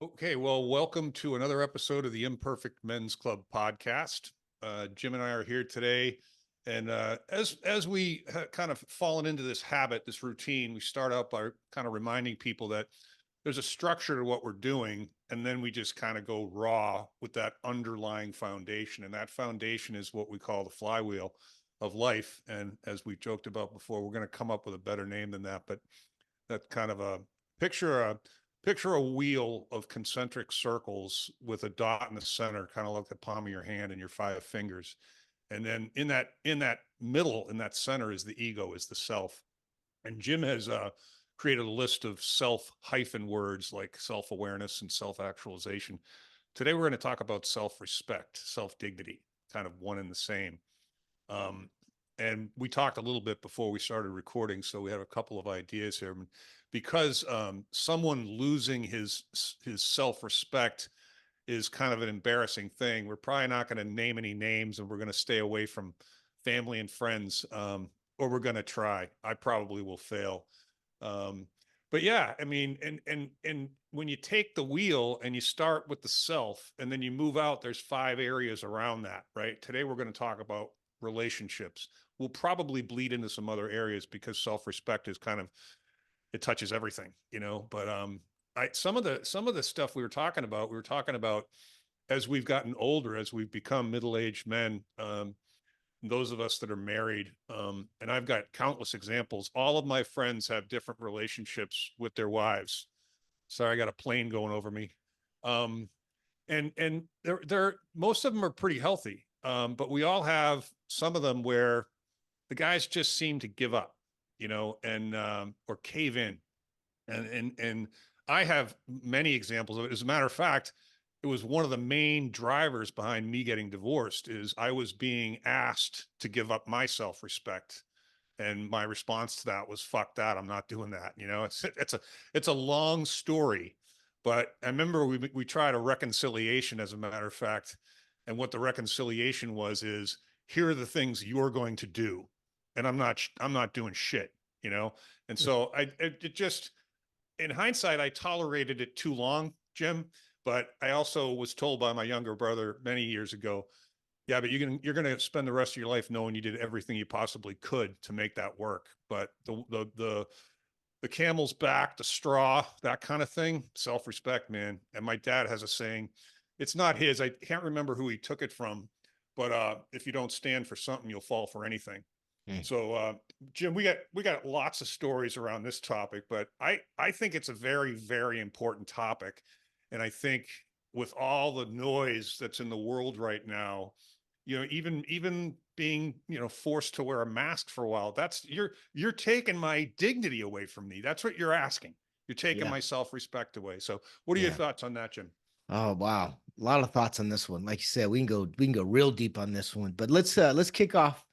Okay, well, welcome to another episode of the Imperfect Men's Club podcast. Jim and I are here today, and as we kind of fallen into this habit, this routine, we start out by kind of reminding people that there's a structure to what we're doing, and then we just kind of go raw with that underlying foundation, and that foundation is what we call the flywheel of life. And as we joked about before, we're going to come up with a better name than that, but that kind of a picture a picture a wheel of concentric circles with a dot in the center, kind of like the palm of your hand and your five fingers. And then in that middle, in that center, is the ego, is the self. And Jim has created a list of self hyphen words like self-awareness and self-actualization. Today we're going to talk about self-respect, self-dignity, kind of one and the same. Um, and we talked a little bit before we started recording, so we have a couple of ideas here. Because someone losing his self-respect is kind of an embarrassing thing. We're probably not going to name any names, and we're going to stay away from family and friends, or we're going to try. I probably will fail. Um, but yeah, I mean, and when you take the wheel and you start with the self, and then you move out, there's 5 areas around that, right? Today we're going to talk about relationships. We'll probably bleed into some other areas because self-respect is kind of, it touches everything, but some of the stuff we were talking about as we've gotten older, as we've become middle-aged men, those of us that are married, and I've got countless examples. All of my friends have different relationships with their wives. Sorry, I got a plane going over me. Um, and they're most of them are pretty healthy. But we all have some of them where the guys just seem to give up, and or cave in. And I have many examples of it. As a matter of fact, it was one of the main drivers behind me getting divorced. Is I was being asked to give up my self-respect, and my response to that was, fuck that, I'm not doing that. It's a long story, but I remember we tried a reconciliation, as a matter of fact. And what the reconciliation was is, here are the things you're going to do, and I'm not doing shit, you know? And so it just, in hindsight, I tolerated it too long, Jim. But I also was told by my younger brother many years ago, yeah, but you're gonna spend the rest of your life knowing you did everything you possibly could to make that work. But the camel's back, the straw, that kind of thing, self-respect, man. And my dad has a saying, it's not his, I can't remember who he took it from, but if you don't stand for something, you'll fall for anything. Mm. So Jim, we got lots of stories around this topic, but I think it's a very, very important topic. And I think with all the noise that's in the world right now, even being, forced to wear a mask for a while, that's you're taking my dignity away from me. That's what you're asking. You're taking Yeah. my self-respect away. So what are your Yeah. thoughts on that, Jim? Oh, wow. A lot of thoughts on this one. Like you said, we can go real deep on this one. But let's kick off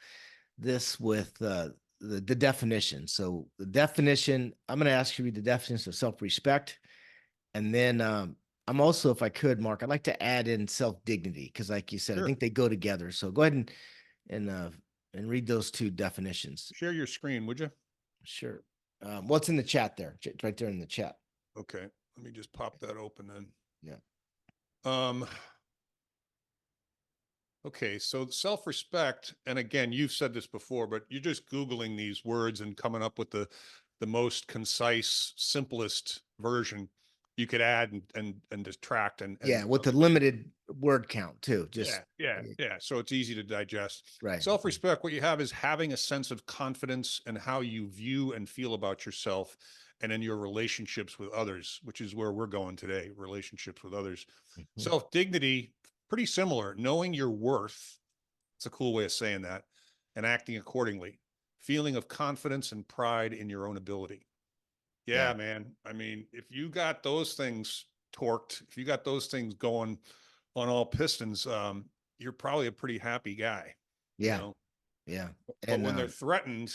this with the definition. So the definition, I'm going to ask you to read the definition of self-respect. And then I'm also, if I could, Mark, I'd like to add in self-dignity because, like you said, I Sure. think they go together. So go ahead and uh and read those two definitions. Share your screen, would you? Sure. What's in the chat there? It's right there in the chat. Okay. Let me just pop that open then. Yeah. Um, Okay, so self-respect, and again, you've said this before, but you're just Googling these words and coming up with the most concise, simplest version you could add and detract Yeah, with the understand. limited word count too. Yeah, Just yeah, yeah. So it's easy to digest. right. Self-respect, what you have is having a sense of confidence in how you view and feel about yourself and in your relationships with others, which is where we're going today, relationships with others. Mhm. Self-dignity, pretty similar, knowing your worth. It's a cool way of saying that, and acting accordingly. Feeling of confidence and pride in your own ability. Yeah. Yeah, man. I mean, if you got those things torqued, if you got those things going on all pistons, you're probably a pretty happy guy, you Yeah. know. Yeah. But And when they're threatened,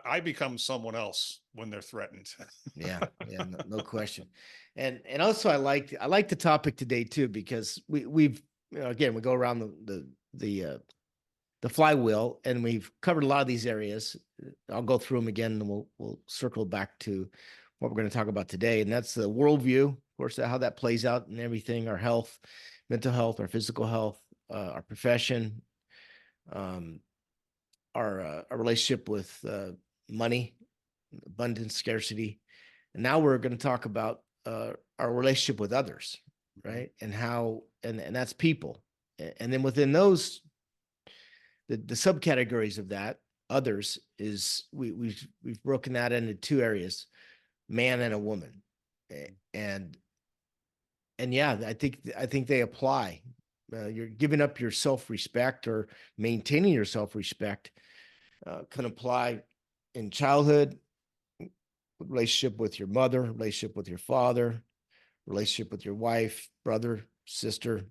I become someone else when they're threatened. yeah, yeah, no question. And also I like the topic today too because we've again we go around the flywheel and we've covered a lot of these areas. I'll go through them again and we'll circle back to what we're going to talk about today, and that's the worldview, of course, how that plays out in everything: our health, mental health, our physical health, our profession, um, our relationship with money, abundance, scarcity, and now we're going to talk about our relationship with others, right? And how, and that's people, and then within those, the subcategories of that, others, is we've broken that into two areas: man and a woman. And yeah, I think they apply. You're giving up your self-respect or maintaining your self-respect can apply in childhood, relationship with your mother, relationship with your father, relationship with your wife, brother, sister,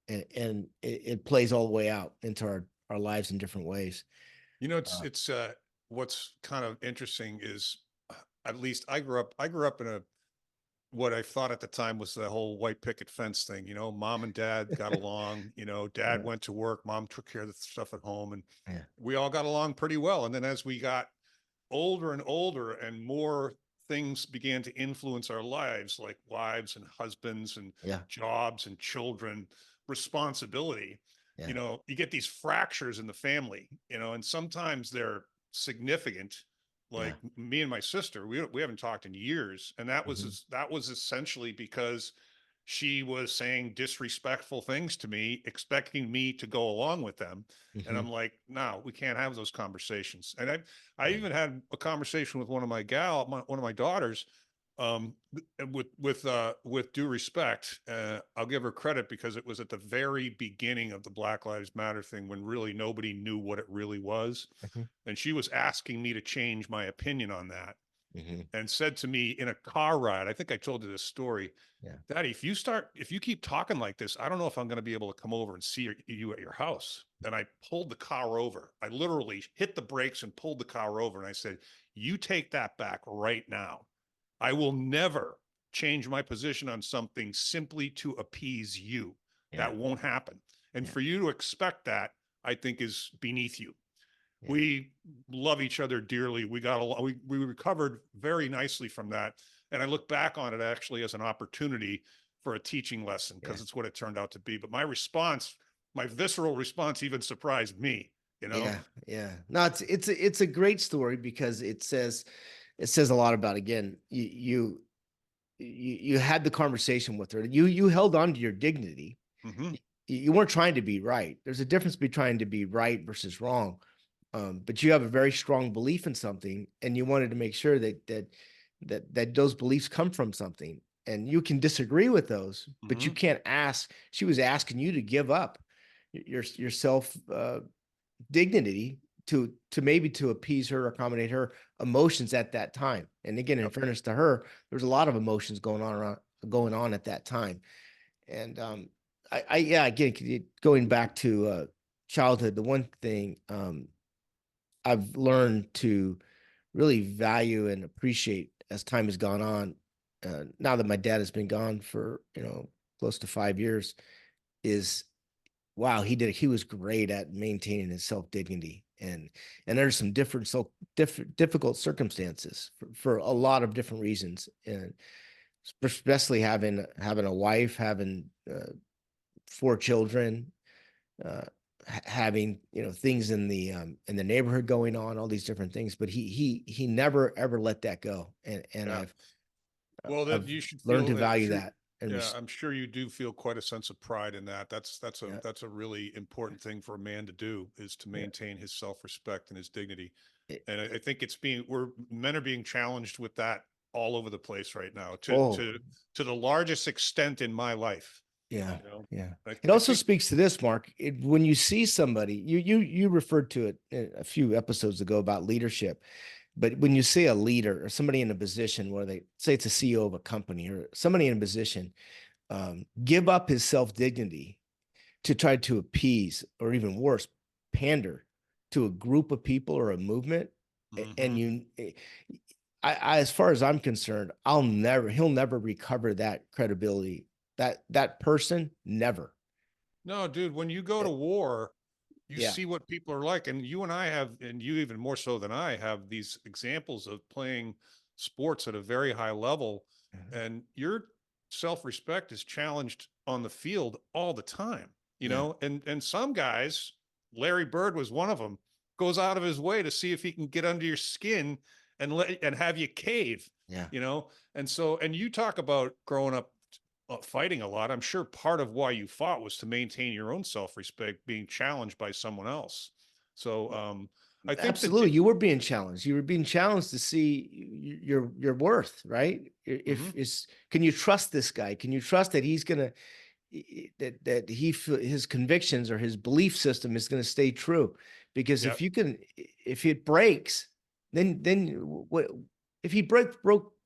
and it plays all the way out into our lives in different ways. You know, it's Uh, it's what's kind of interesting is, at least I grew up in a, what I thought at the time was the whole white picket fence thing. Mom and dad got along. Dad yeah, went to work, mom took care of the stuff at home, and yeah, we all got along pretty well. And then as we got older and older and more things began to influence our lives, like wives and husbands and yeah, jobs and children, responsibility, yeah, you get these fractures in the family, and sometimes they're significant. yeah. Like me and my sister, we haven't talked in years, and that Hmm. was essentially because she was saying disrespectful things to me, expecting me to go along with them. And Hmm. I'm like, no, we can't have those conversations. And I Yeah, even had a conversation with one of one of my daughters, with due respect. I'll give her credit because it was at the very beginning of the Black Lives Matter thing, when really nobody knew what it really was. hmm, And she was asking me to change my opinion on that, hmm, and said to me in a car ride, I think I told you this story, yeah, Daddy, if you keep talking like this, I don't know if I'm going to be able to come over and see you at your house. And I pulled the car over. I literally hit the brakes and pulled the car over. And I said, you take that back right now. I will never change my position on something simply to appease you. yeah, That won't happen. And yeah, for you to expect that, I think, is beneath you. yeah, We love each other dearly. We got along, we recovered very nicely from that. And I look back on it actually as an opportunity for a teaching lesson, yeah, because it's what it turned out to be. But my response, my visceral response, even surprised me, you know? yeah, yeah. No, it's a great story because it says a lot about, again, you had the conversation with her. You held on to your dignity. Hmm. You weren't trying to be right. There's a difference between trying to be right versus wrong. But you have a very strong belief in something, and you wanted to make sure that those beliefs come from something. And you can disagree with those, but you Hmm. can't ask. She was asking you to give up your self dignity to maybe to appease her, accommodate her emotions at that time. And again, in Yep. fairness to her, there was a lot of emotions going on at that time. And yeah, again, going back to childhood, the one thing I've learned to really value and appreciate as time has gone on, now that my dad has been gone for close to 5 years, is, wow, he was great at maintaining his self dignity. And there's some difficult circumstances for a lot of different reasons, and especially having a wife, having 4 children, uh, having things in the neighborhood going on, all these different things. But he never ever let that go, and Yeah. I've Well, that I've you should learned to feel, I'm value sure. that. And Yeah, I'm sure you do feel quite a sense of pride in that. yeah, That's a really important thing for a man to do, is to yeah, maintain his self-respect and his dignity. it, And I think men are being challenged with that all over the place right now, oh to the largest extent in my life. yeah, You know, yeah. I, It I also think. speaks to this, Mark. When you see somebody, you referred to it a few episodes ago about leadership. But when you see a leader or somebody in a position where they say it's a CEO of a company or somebody in a position, give up his self dignity to try to appease, or even worse, pander to a group of people or a movement, and Mhm. as far as I'm concerned, he'll never recover that credibility. That person never. No, dude, when you go Eh, to war, you Yeah, see what people are like. And you and I have, and you even more so than I have, these examples of playing sports at a very high level, Mhm. and your self-respect is challenged on the field all the time, Yeah. and some guys, Larry Bird was one of them, goes out of his way to see if he can get under your skin and have you cave, Yeah. and so, and you talk about growing up fighting a lot. I'm sure part of why you fought was to maintain your own self-respect being challenged by someone else. So I think that Absolutely. You were being challenged. You were being challenged to see your worth, right? If Mhm. is can you trust this guy? Can you trust that he's gonna that his convictions or his belief system is going to stay true? Because Yep. if it breaks, then what if he broke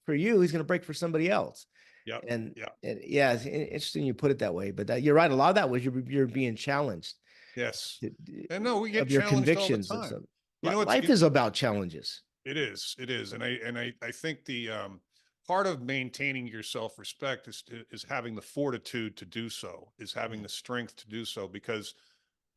for you, he's going to break for somebody else. Yep. And, Yep. yeah, it's interesting you put it that way, but you're right. A lot of that was you're being challenged Yes. to- And no, we get of your challenged all the convictions of time. some. It's Life is about challenges. it is, and I think the part of maintaining your self-respect is having the fortitude to do so, is having Yeah. the strength to do so, because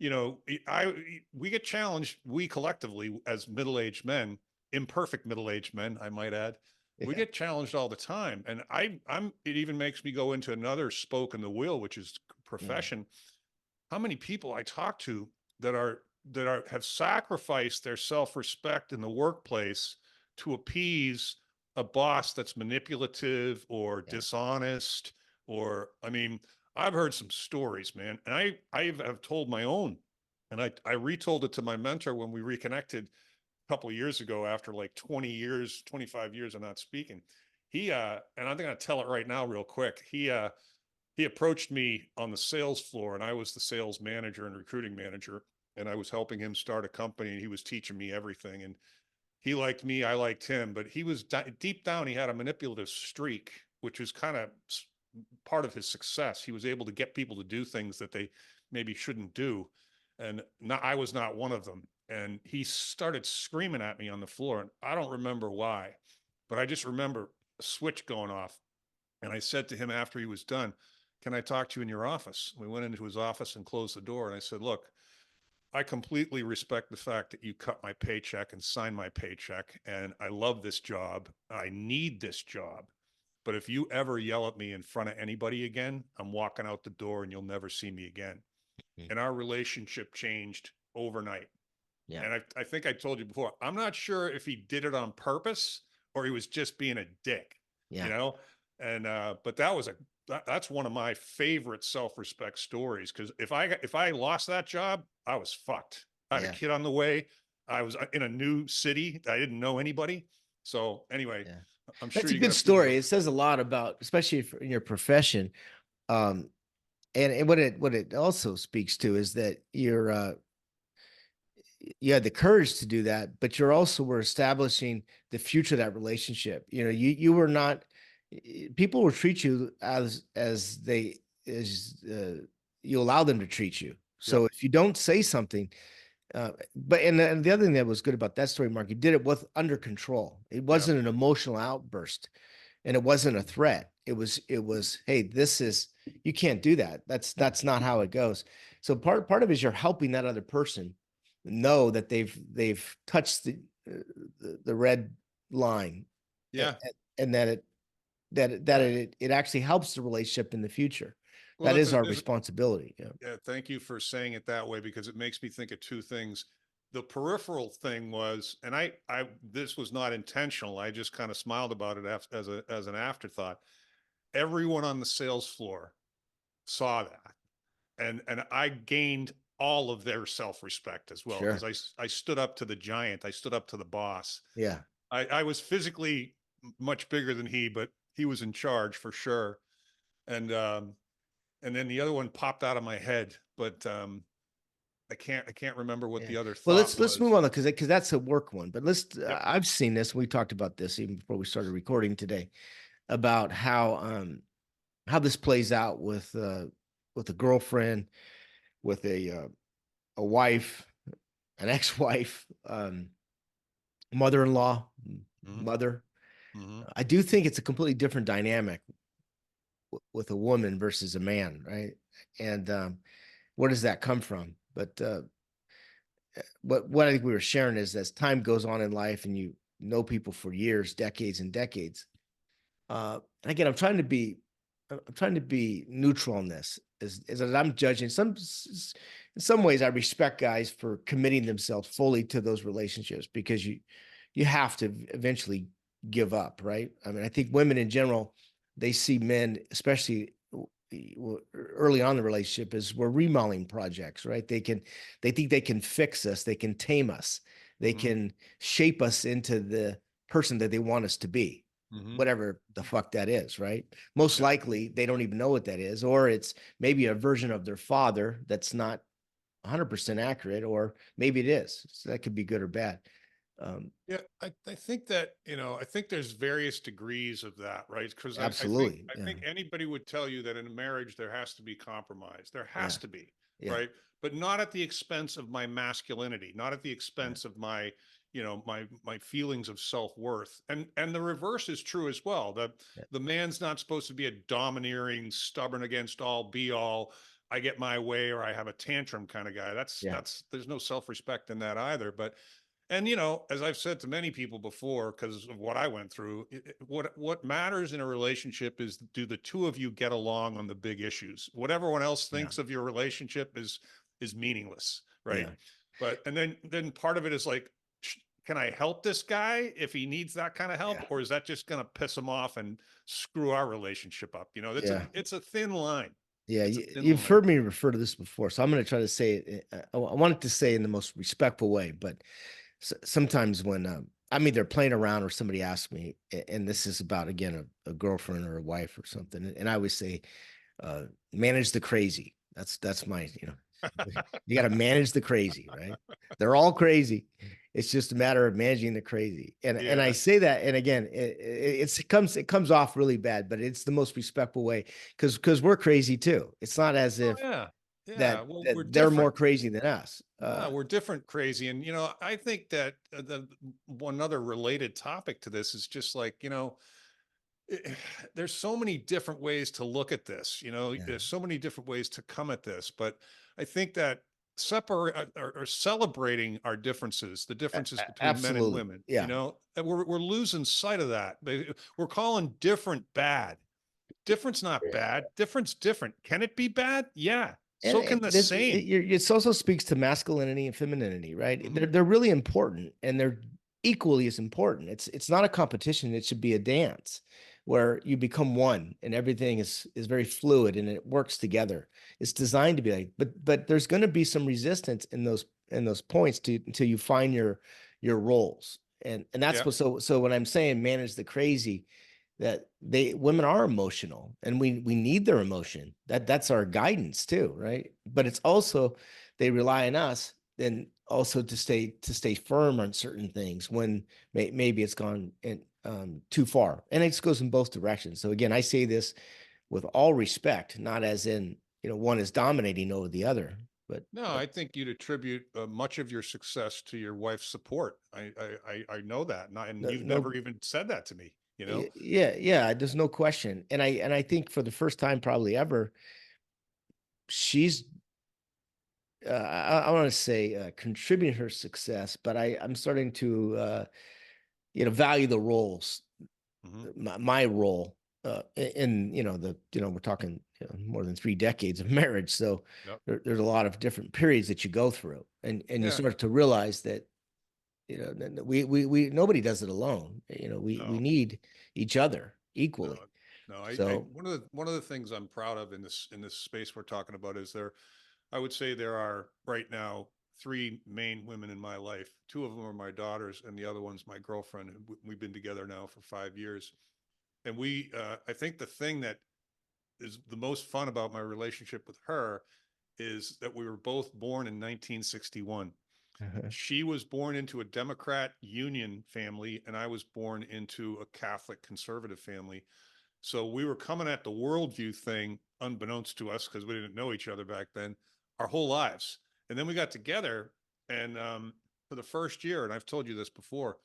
we get challenged, we collectively as middle-aged men, imperfect middle-aged men, I might add, we Yeah. get challenged all the time, and I'm it even makes me go into another spoke in the wheel, which is Yeah. profession. How many people I talk to that are have sacrificed their self-respect in the workplace to appease a boss that's manipulative or Yeah. dishonest, or I mean, I've heard some stories, man, and have told my own, and I retold it to my mentor when we reconnected a couple of years ago after like 20 years, 25 years of not speaking. And I'm going to tell it right now real quick. He approached me on the sales floor, and I was the sales manager and recruiting manager, and I was helping him start a company, and he was teaching me everything. And he liked me, I liked him, but he was deep down, he had a manipulative streak, which was kind of part of his success. He was able to get people to do things that they maybe shouldn't do. And I was not one of them. And he started screaming at me on the floor. And I don't remember why, but I just remember a switch going off. And I said to him after he was done, "Can I talk to you in your office?" We went into his office and closed the door. And I said, "Look, I completely respect the fact that you cut my paycheck and signed my paycheck. And I love this job. I need this job. But if you ever yell at me in front of anybody again, I'm walking out the door and you'll never see me again." Mhm. And our relationship changed overnight. Yeah. And I think I told you before, I'm not sure if he did it on purpose or he was just being a dick, you Yeah. know? And, but that's one of my favorite self-respect stories. Cause if I lost that job, I was fucked. I had a Yeah. kid on the way. I was in a new city. I didn't know anybody. So anyway, Yeah. I'm sure That's a you got good a few of story. those. It says a lot about, especially in your profession. Um, and what it also speaks to is that you had the courage to do that, but you're also were establishing the future of that relationship. You were not people will treat you as you allow them to treat you. So Yep. if you don't say something, and the other thing that was good about that story, Mark, you did it with under control. It Yep. wasn't an emotional outburst, and it wasn't a threat. It was, hey, this is you can't do that. That's not how it goes. So part of it is you're helping that other person know that they've touched the red line, and, Yeah. and that it actually helps the relationship in the future. Well, That is our responsibility. Yeah. yeah, thank you for saying it that way, because it makes me think of two things. The peripheral thing was, and this was not intentional. I just kind of smiled about it as an afterthought. Everyone on the sales floor saw that, and I gained all of their self-respect as well, because Sure. I stood up to the giant. I stood up to the boss. Yeah. I was physically much bigger than he, but he was in charge for sure. And and then the other one popped out of my head, but I can't remember what Yeah. the other Well, thought let's move was. on because that's a work one. But Yep. I've seen this. We talked about this even before we started recording today about how this plays out with a girlfriend, with a wife, an ex-wife, mother-in-law, Hmm. mother. Hmm. I do think it's a completely different dynamic with a woman versus a man, right? And where does that come from? But what I think we were sharing is as time goes on in life and know people for years, decades and decades. Again, I'm trying to be neutral on this. Is that I'm judging in some ways I respect guys for committing themselves fully to those relationships because you have to eventually give up, right? I mean, I think women in general, they see men, especially early on in the relationship, as we're remodeling projects, right? They think they can fix us, they can tame us, they Hmm. can shape us into the person that they want us to be, Hmm. whatever the fuck that is, right? Most Yeah. likely they don't even know what that is, or it's maybe a version of their father that's not 100% accurate, or maybe it is. So that could be good or bad. Um, Yeah, I think that, I think there's various degrees of that, right? Because Absolutely. I Yeah. think anybody would tell you that in a marriage there has to be compromise. There has Yeah. to be, Yeah. right? But not at the expense of my masculinity, not at the Yeah. expense of my, my feelings of self-worth. And the reverse is true as well. Yeah. The man's not supposed to be a domineering, stubborn against all, be all, I get my way or I have a tantrum kind of guy. Yeah. There's no self-respect in that either. But and as I've said to many people before, because of what I went through, what matters in a relationship is, do the two of you get along on the big issues? What everyone else Yeah. thinks of your relationship is meaningless, right? Yeah. But and then part of it is like, can I help this guy if he needs that kind of help, Yeah. or is that just going to piss him off and screw our relationship up? Yeah. It's a thin line. Yeah, It's a thin you've line. heard me refer to this before, so I'm going to try to say it. I wanted to say in the most respectful way, but sometimes when I'm either playing around or somebody asks me, and this is about again a girlfriend or a wife or something, and I always say, manage the crazy. That's my, you got to manage the crazy, right? They're all crazy. It's just a matter of managing the crazy. And I Yeah. say that, and again, it comes off really bad, but it's the most respectful way because we're crazy too. It's not as Oh if yeah. Yeah. that Well, that we're they're more different. crazy than us. No, we're different, crazy. And, I think that the one other related topic to this is just like, there's so many different ways to look at this, Yeah, there's so many different ways to come at this. But I think that separate or celebrating our differences, the differences between men and absolutely. women, Yeah, and we're losing sight of that. We're calling different bad. Difference not bad. Difference different. Can it be bad? Yeah. So and can the same. it also speaks to masculinity and femininity, right? Hmm. They're really important, and they're equally as important. It's not a competition; it should be a dance where you become one, and everything is very fluid and it works together. It's designed to be like, but there's going to be some resistance in those points to until you find your roles, and that's Yeah. what so when I'm saying manage the crazy, that women are emotional and we need their emotion, that's our guidance too, right? But it's also they rely on us then also to stay firm on certain things when maybe it's gone too far, and it goes in both directions. So again, I say this with all respect, not as in one is dominating over the other, but No, I think you'd attribute much of your success to your wife's support. I know that, and no, you've no. never even said that to me. You know. Yeah, there's no question, and I think for the first time probably ever, she's I want to say contribute her success, but I'm starting to value the roles, Hmm. my role in the we're talking more than 3 decades of marriage, so Yep. there's a lot of different periods that you go through, and you Yeah. start to realize that we nobody does it alone. We No. need each other No. equally. No. I So one of the things I'm proud of in this space we're talking about is there. I would say there are right now three main women in my life. Two of them are my daughters, and the other one's my girlfriend. We've been together now for 5 years, and I think the thing that is the most fun about my relationship with her is that we were both born in 1961. She was born into a Democrat Union family, and I was born into a Catholic conservative family. So we were coming at the worldview thing, unbeknownst to us, because we didn't know each other back then, our whole lives. And then we got together, and for the first year, and I've told you this before,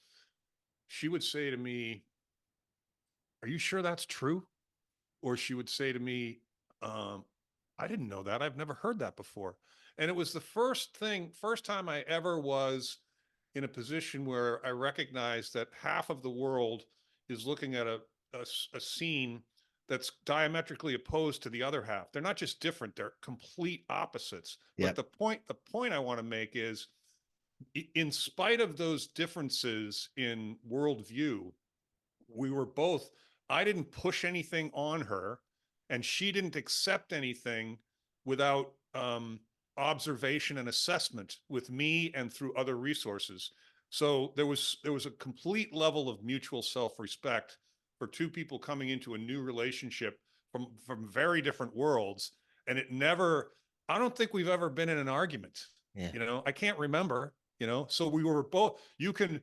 she would say to me, "Are you sure that's true?" Or she would say to me, um, "I didn't know that. I've never heard that before." And it was the first time I ever was in a position where I recognize that half of the world is looking at a scene that's diametrically opposed to the other half. They're not just different, they're complete opposites. But Yep. the point I want to make is, in spite of those differences in worldview, we were both, I didn't push anything on her and she didn't accept anything without observation and assessment with me and through other resources. So there was a complete level of mutual self-respect for two people coming into a new relationship from very different worlds. And it never, I don't think we've ever been in an argument. Yeah. I can't remember, so we were both, you can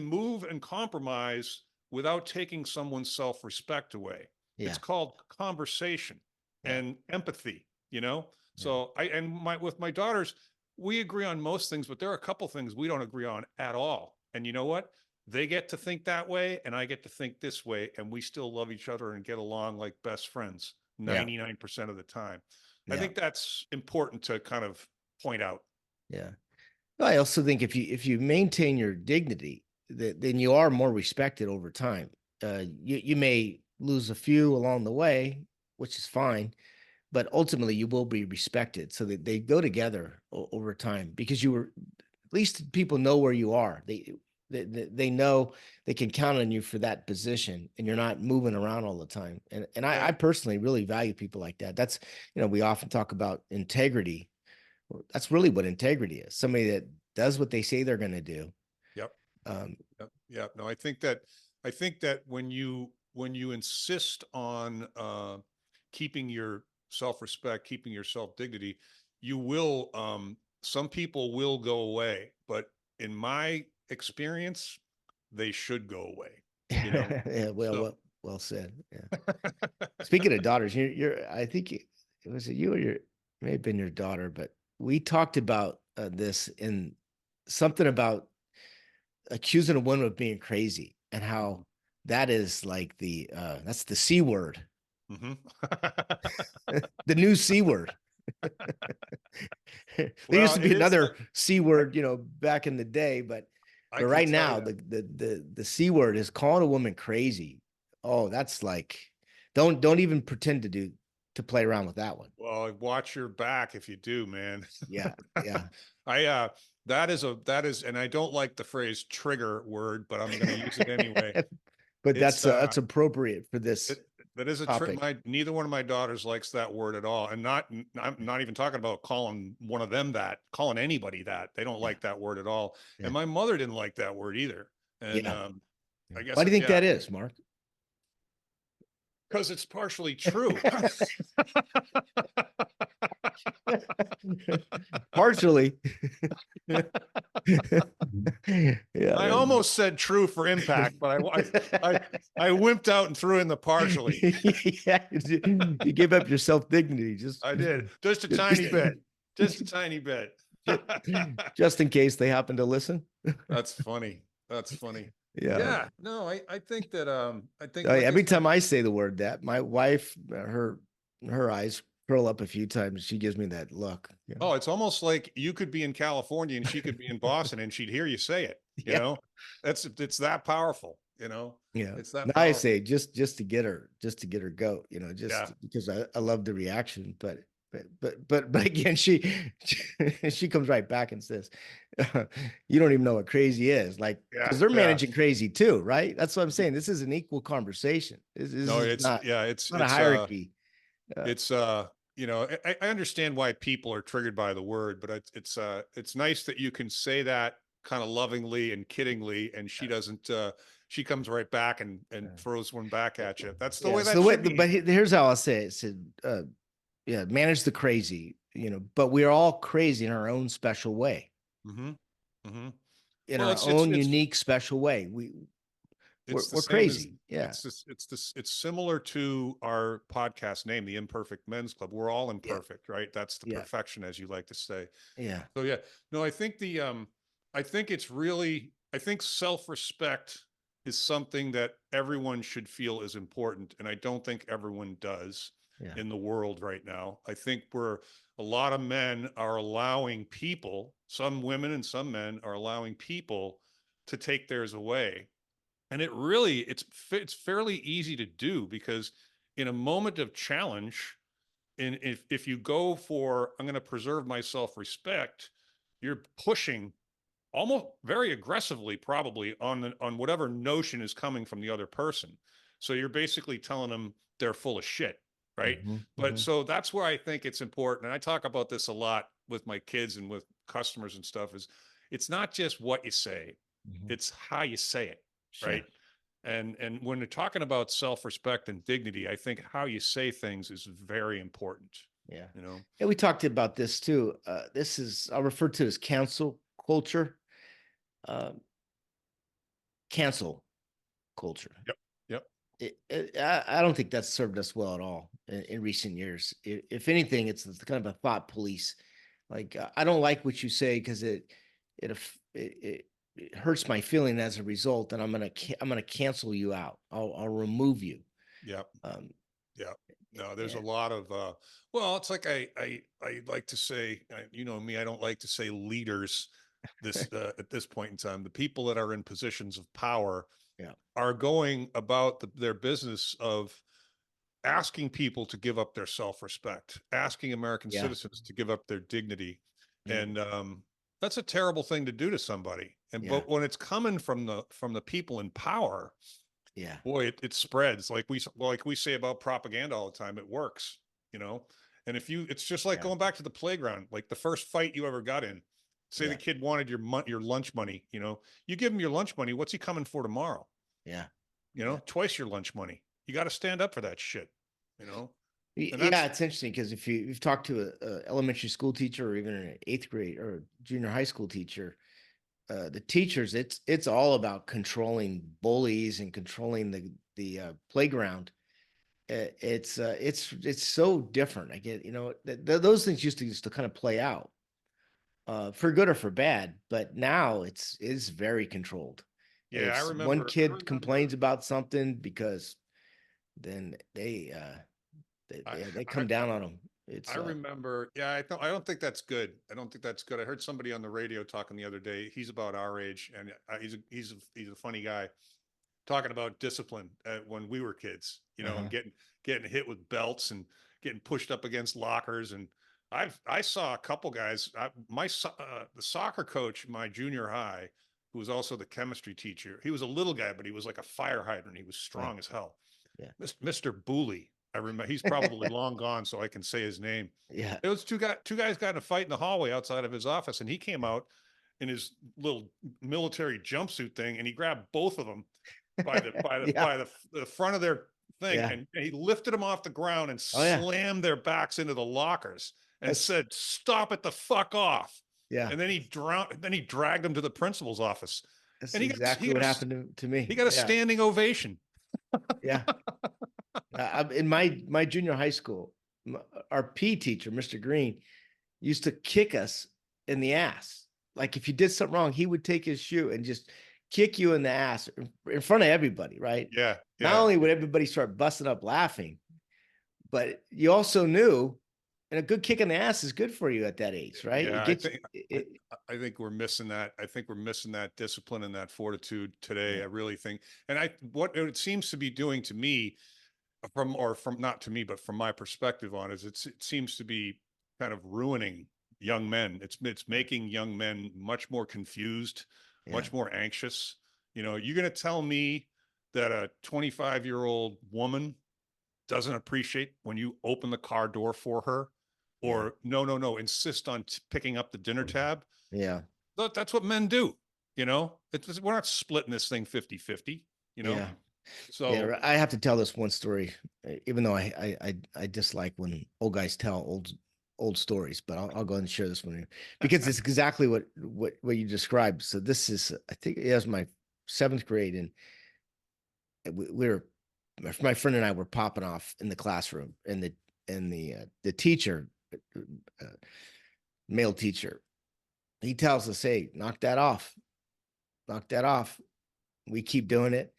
move and compromise without taking someone's self-respect away. Yeah. It's called conversation Yeah. and empathy, Yeah. So with my daughters, we agree on most things, but there are a couple things we don't agree on at all. And you know what? They get to think that way and I get to think this way, and we still love each other and get along like best friends Yeah. 99% of the time. I Yeah. think that's important to kind of point out. Yeah. I also think if you maintain your dignity, then you are more respected over time. You may lose a few along the way, which is fine, but ultimately you will be respected. So that they go together over time, because you were, at least people know where you are. They know they can count on you for that position, and you're not moving around all the time. And Yeah. I personally really value people like that. That's, we often talk about integrity. Well, that's really what integrity is. Somebody that does what they say they're going to do. Yep. Um, Yep. No, I think that when you insist on keeping your self-respect, keeping your self-dignity, you will, some people will go away, but in my experience, they should go away, yeah, so. well said. Yeah. Speaking of daughters, I think it was you or it may have been your daughter, but we talked about this in something about accusing a woman of being crazy, and how that is like that's the C word, Mhm. the new C word. There used Well, to it be is, another C I, word, back in the day, I but can right tell now you. the C word is calling a woman crazy. Oh, that's like, don't even pretend to play around with that one. Well, watch your back if you do, man. Yeah, yeah. I that is, and I don't like the phrase trigger word, but I'm going to use it anyway. But It's that's appropriate for this it, that is a trick. topic. Neither one of my daughters likes that word at all, and I'm not even talking about calling one of them that, calling anybody that. They don't Yeah, like that word at all, yeah, and my mother didn't like that word either. And yeah. I Why guess do you think yeah, that is, Mark? because it's partially true. Partially. Yeah. I almost said true for impact, but I wimped out and threw in the partially. Yeah, you gave up your self dignity I did, just a tiny bit, just a tiny bit. just in case they happen to listen. That's funny. That's funny. Yeah. Yeah, no, I think that I think, like I Every said, time I say the word that, my wife, her eyes curl up a few times. She gives me that look. oh, it's almost like you could be in California and she could be in Boston and she'd hear you say it, Yeah. It's that powerful, Yeah. it's that And I powerful. say just to get her, goat, Yeah. just because I love the reaction. But again, she comes right back and says, you don't even know what crazy is. Like, Yeah. because they're Yeah. managing crazy too, right? That's what I'm saying. This is an equal conversation. This No, is not, yeah, not a hierarchy. it's I understand why people are triggered by the word, but it's nice that you can say that kind of lovingly and kiddingly, and she doesn't she comes right back and throws one back at you. That's the Yeah. way So that should but be. here's how I'll say it. It said, yeah, manage the crazy, but we're all crazy in our own special way, Hmm. Hmm. in Well, our own unique special way. it's the We're same as crazy. Yeah. it's similar to our podcast name, the Imperfect Men's Club. We're all Yeah. imperfect, right? That's the Yeah. perfection, as you like to say. Yeah. So yeah, no, I think I think it's really, I think self-respect is something that everyone should feel is important, and I don't think everyone does. Yeah. in the world right now. I think a lot of men are allowing people, some women and some men are allowing people to take theirs away. And it's fairly easy to do, because in a moment of challenge, and if you go for, I'm going to preserve my self-respect, you're pushing almost very aggressively, probably on whatever notion is coming from the other person. So you're basically telling them they're full of shit, right? But so that's where I think it's important. And I talk about this a lot with my kids and with customers and stuff, is it's not just what you say, it's how you say it, Sure. right? And when you're talking about self-respect and dignity, I think how you say things is very important, Yeah. you know? Yeah, we talked about this too. This is, I'll refer to it as cancel culture. Uh, cancel culture. Yep. Yep. I don't think that's served us well at all in recent years. If anything, it's kind of a thought police. Like, I don't like what you say because it hurts my feeling as a result, and I'm gonna cancel you out. I'll remove you. Yep. Um, Yeah. No, there's a yeah, lot of well, it's like I like to say, you know me, I don't like to say leaders at this point in time. The people that are in positions of power yeah, are going about their business of asking people to give up their self-respect, asking American yeah, citizens to give up their dignity. yeah, And that's a terrible thing to do to somebody. And yeah, but when it's coming from the people in power, yeah, boy, it spreads, like we say about propaganda all the time. It works, you know. And if you, it's just like yeah, going back to the playground, like the first fight you ever got in. Say the yeah, kid wanted your lunch money, you know, you give him your lunch money. What's he coming for tomorrow? yeah, You yeah. know, twice your lunch money. You got to stand up for that shit, you know. And Yeah, that's it's interesting because if you've talked to a elementary school teacher or even an eighth grade or junior high school teacher, the teachers, it's all about controlling bullies and controlling the playground. It's so different. I get, those things used to kind of play out for good or for bad, but now it's very controlled. yeah. It's one kid complains about something because then they I come down on them. It's I remember. Yeah, I don't think that's good. I don't think that's good. I heard somebody on the radio talking the other day. He's about our age, and he's a funny guy, talking about discipline when we were kids, you know, and uh-huh, getting hit with belts and getting pushed up against lockers. And I saw a couple guys. The soccer coach, my junior high, who was also the chemistry teacher. He was a little guy, but he was like a fire hydrant. He was yeah, strong as hell. yeah, Mr. Booley. I remember, he's probably long gone, so I can say his name. yeah, It was two guys got in a fight in the hallway outside of his office, and he came out in his little military jumpsuit thing, and he grabbed both of them yeah, by the front of their thing, yeah. and he lifted them off the ground and Oh yeah, slammed their backs into the lockers and that's said, "Stop it the fuck off." yeah, And then he dragged them to the principal's office, that's and exactly what happened to he me. got a Yeah, standing ovation. yeah. In my junior high school, our P teacher, Mr. Green, used to kick us in the ass. Like if you did something wrong, he would take his shoe and just kick you in the ass in front of everybody, right? Yeah, Not yeah, only would everybody start busting up laughing, but you also knew, and a good kick in the ass is good for you at that age, right? It yeah. gets I, it, I think we're missing that. I think we're missing that discipline and that fortitude today. yeah, I really think, and what it seems to be doing to me, from not to me, but from my perspective on it, it seems to be kind of ruining young men. It's yeah, making young men much more confused, yeah, much more anxious. You know, you're going to tell me that a 25-year-old woman doesn't appreciate when you open the car door for her, yeah, or no, insist on picking up the dinner tab. yeah, That's what men do. You know, we're not splitting this thing 50-50, you know? yeah. Yeah, So I have to tell this one story, even though I dislike when old guys tell old stories, but I'll go ahead and share this one here because it's exactly what you described. So this is, I think it was my seventh grade, and we were, my friend and I were popping off in the classroom, and the teacher, uh, male teacher, he tells us, "Hey, knock that off." We keep doing it.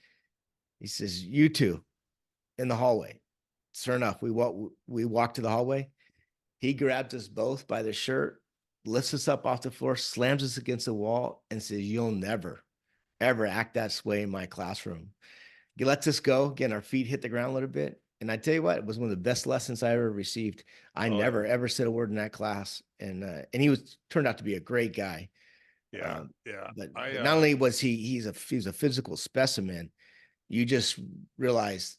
He says, "You two in the hallway." sure enough, we walked to the hallway. He grabs us both by the shirt, lifts us up off the floor, slams us against the wall, and says, "You'll never, ever act that way in my classroom." He lets us go. Again, our feet hit the ground a little bit. And I tell you what, it was one of the best lessons I ever received. I Oh yeah. never ever said a word in that class, and he was turned out to be a great guy. Yeah. Um, Yeah. but not only was he's a physical specimen, you just realize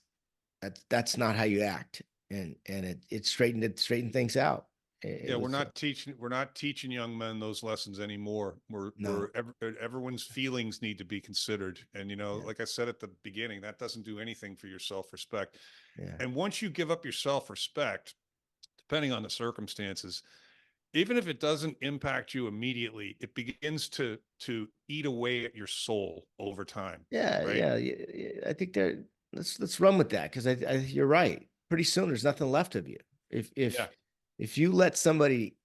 that that's not how you act, and it straightened things out. It Yeah, was we're not teaching young men those lessons anymore. no, Everyone's feelings need to be considered. And, yeah, like I said at the beginning, that doesn't do anything for your self-respect. yeah, And once you give up your self-respect, depending on the circumstances, even if it doesn't impact you immediately, it begins to eat away at your soul over time, yeah, right? yeah, yeah, yeah. I think there. Let's run with that because you're right. Pretty soon, there's nothing left of you. If Yeah. if if you let somebody,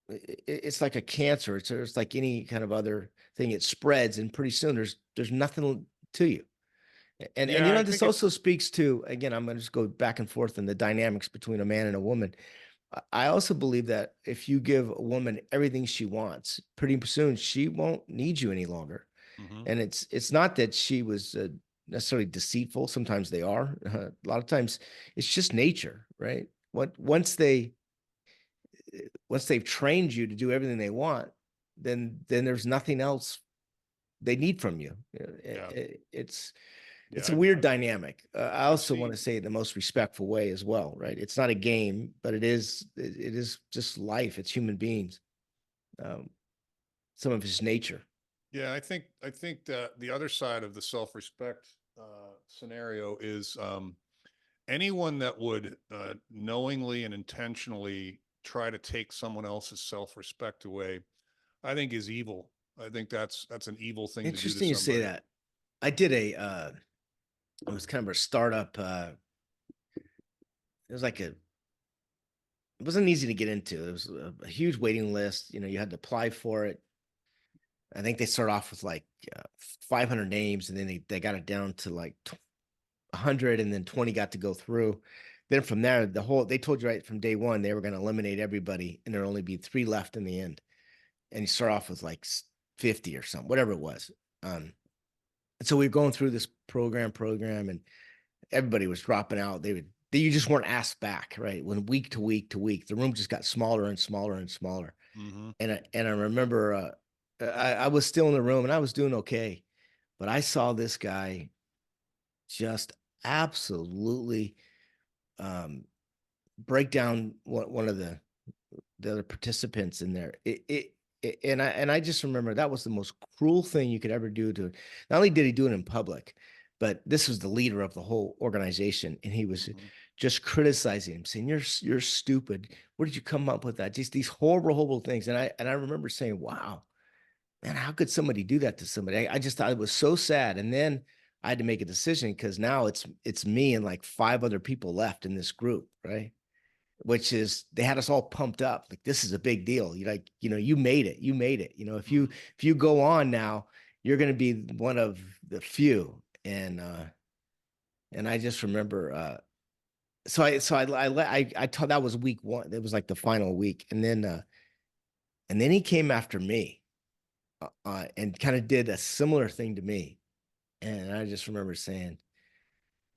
it's like a cancer. It's like any kind of other thing. It spreads, and pretty soon there's nothing to you. And Yeah, I this think it's also speaks to, again, I'm going to just go back and forth in the dynamics between a man and a woman. I also believe that if you give a woman everything she wants, pretty soon she won't need you any longer. mhm. And it's not that she was necessarily deceitful. Sometimes they are. A lot of times it's just nature, right? What once they've trained you to do everything they want, then there's nothing else they need from you. Yeah. It's Yeah. a weird dynamic. I I've also want seen to say it in the most respectful way as well, right? It's not a game, but it is just life. It's human beings. Um, some of his nature. Yeah, I think that the other side of the self-respect scenario is anyone that would knowingly and intentionally try to take someone else's self-respect away, I think is evil. I think that's an evil thing to do to Interesting you say somebody. that. I did it was kind of a startup. It was like it wasn't easy to get into. It was a huge waiting list. You had to apply for it. I think they start off with like 500 names, and then they got it down to like 100, and then 20 got to go through. Then from there, they told you right from day one they were going to eliminate everybody, and there'd only be 3 left in the end. And you start off with like 50 or something, whatever it was. And so we were going through this program, and everybody was dropping out. You just weren't asked back, right? When week to week to week, the room just got smaller and smaller and smaller. Hmm. And I remember I was still in the room and I was doing okay, but I saw this guy just absolutely break down one of the other participants in there. And I just remember that was the most cruel thing you could ever do to. Not only did he do it in public, but this was the leader of the whole organization, and he was Hmm. just criticizing him, saying, "You're stupid. Where did you come up with that? Just these horrible things." And I remember saying, "Wow, man, how could somebody do that to somebody?" I just thought it was so sad. And then I had to make a decision because now it's me and like 5 other people left in this group, right? Which is they had us all pumped up like this is a big deal. You like, you made it. You made it. Hmm. If you go on now, you're going to be one of the few. And I just remember I thought that was week 1. It was like the final week. And then he came after me and kind of did a similar thing to me. And I just remember saying,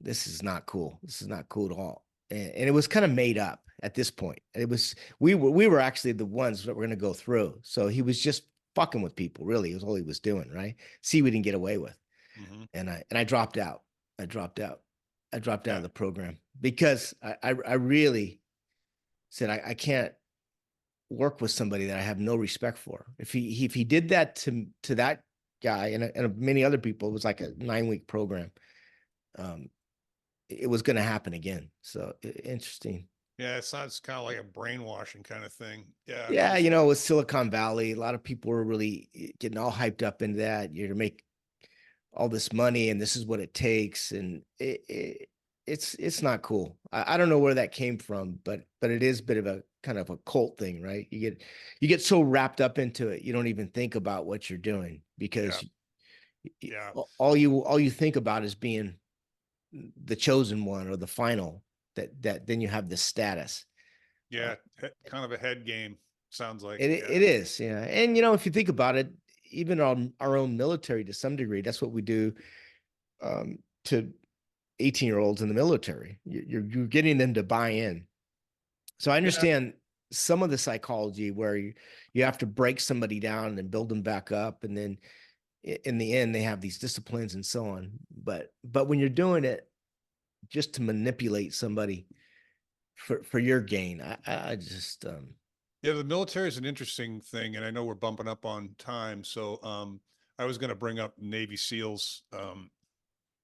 this is not cool. This is not cool at all. And it was kind of made up at this point. It was we were actually the ones that were going to go through. So he was just fucking with people. Really, it was all he was doing. Right? See, we didn't get away with. Hmm. And I dropped out. I dropped out. I dropped out Yeah. of the program because I really said I can't work with somebody that I have no respect for. If he did that to that guy and many other people, it was like a 9-week program. Um, it was going to happen again. So interesting. Yeah, it's kind of like a brainwashing kind of thing. Yeah, Yeah, with Silicon Valley, a lot of people were really getting all hyped up into that. You're to make all this money, and this is what it takes, and it's not cool. I don't know where that came from, but it is a bit of a kind of a cult thing, right? You get so wrapped up into it, you don't even think about what you're doing yeah, because yeah. all you think about is being the chosen one or the final. that then you have this status. Yeah. Kind of a head game. Sounds like, yeah. It is, yeah. And if you think about it, even on our own military to some degree, that's what we do to 18-year-olds in the military. You're getting them to buy in. So I Yeah. understand some of the psychology where you have to break somebody down and build them back up, and then in the end they have these disciplines and so on. But when you're doing it just to manipulate somebody for your gain, I just Yeah, the military is an interesting thing, and I know we're bumping up on time. So I was going to bring up Navy SEALs,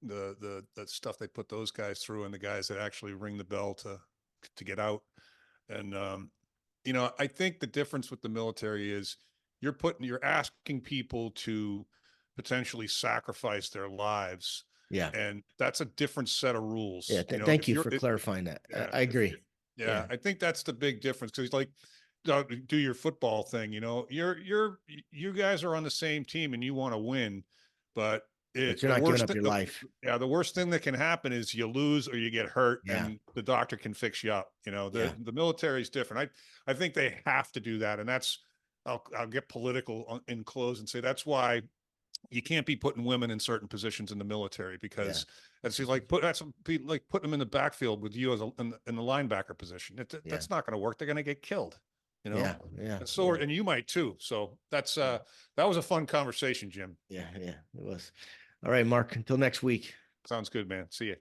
the stuff they put those guys through, and the guys that actually ring the bell to get out. And I think the difference with the military is you're asking people to potentially sacrifice their lives, yeah. and that's a different set of Yeah, rules. thank If you you're for clarifying that. yeah, I agree. yeah, Yeah, I think that's the big difference because like do your football thing, you guys are on the same team and you want to win, but but you're the not giving worst up your the life. yeah, the worst thing that can happen is you lose or you get hurt Yeah, and the doctor can fix you up. yeah, The military is different. I think they have to do that, and that's I'll get political in close and say that's why you can't be putting women in certain positions in the military yeah, because that's like like putting them in the backfield with you as in the linebacker position. yeah, That's not going to work. They're going to get killed, you know. yeah, yeah, And so, yeah, and you might too. So that's yeah, that was a fun conversation, Jim. yeah, yeah. It was. All right, Mark. Until next week. Sounds good, man. See you.